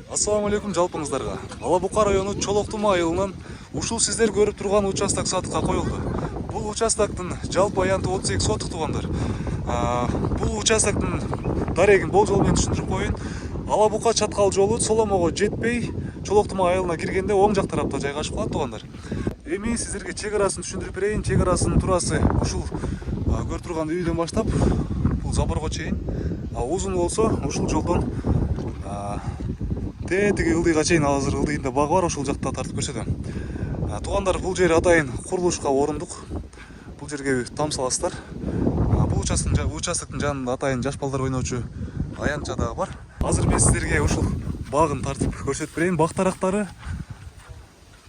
Ассаламу алейкум жалпыңыздарга. Ала Бука району Чолоктума айылынан ушул сиздер көрүп турган участок сатыкка коюлду. Бул участоктун жалпы аянты 32 сотук туугандар. Бул участоктун дарегин болжол менен түшүндүрүп коеюн. Ала Бука чаткал жолу Соломого жетпей, Чолоктума айылына киргенде оң жак тарапта жайгашып калат туугандар. Эми сиздерге чек арасын түшүндүрүп берейин. Чек арасынын турасы ушул көрүп турган үйдөн баштап бул заборго чейин. Узун болсо ушул жолдон тетиги ылдыйга чейин, азыр ылдыйында баг бар, ошол жакта тартып көрсөтөм. Туугандар, бул жер атайын курулушка орундук. Бул жерге там саласыздар. Бул участоктун жанында атайын жаш балдар ойночу аянтча дагы бар. Азыр мен сиздерге ушул багын тартып көрсөтүп берейин. Бак тарактары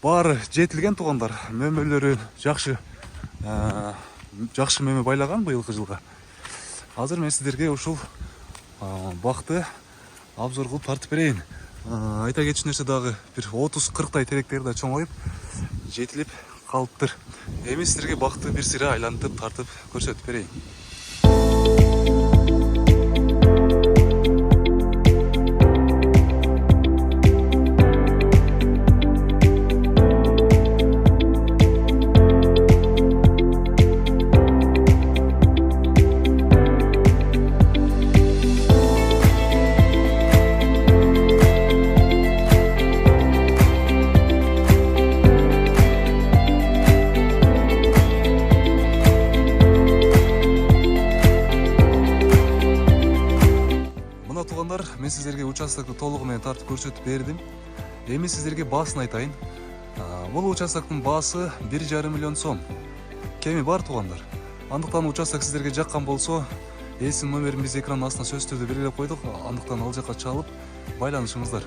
баары жетилген туугандар. Мөмөлөрү жакшы мөмө байлаган быйылкы жылга. Азыр мен сиздерге ушул бакты обзор кылып тартып берейин. Айта кетчү нерсе дагы бир 30-40 теректер да чоңоюп жетилип калыптыр. Эми сиздерге бакты бир сыйра айлантып тартып көрсөтүп берейин. Туугандар, мен сиздерге участокты толугу менен тартып көрсөтүп бердим. Эми сиздерге баасын айтайын. Бул участоктун баасы 1,5 миллион сом. Кеми бар туугандар. Андыктан участок сиздерге жаккан болсо, эсин номерин биз экранын астына сөзсүз түрдө белгилеп койдук. Андыктан ал жакка чалып байланышыңыздар.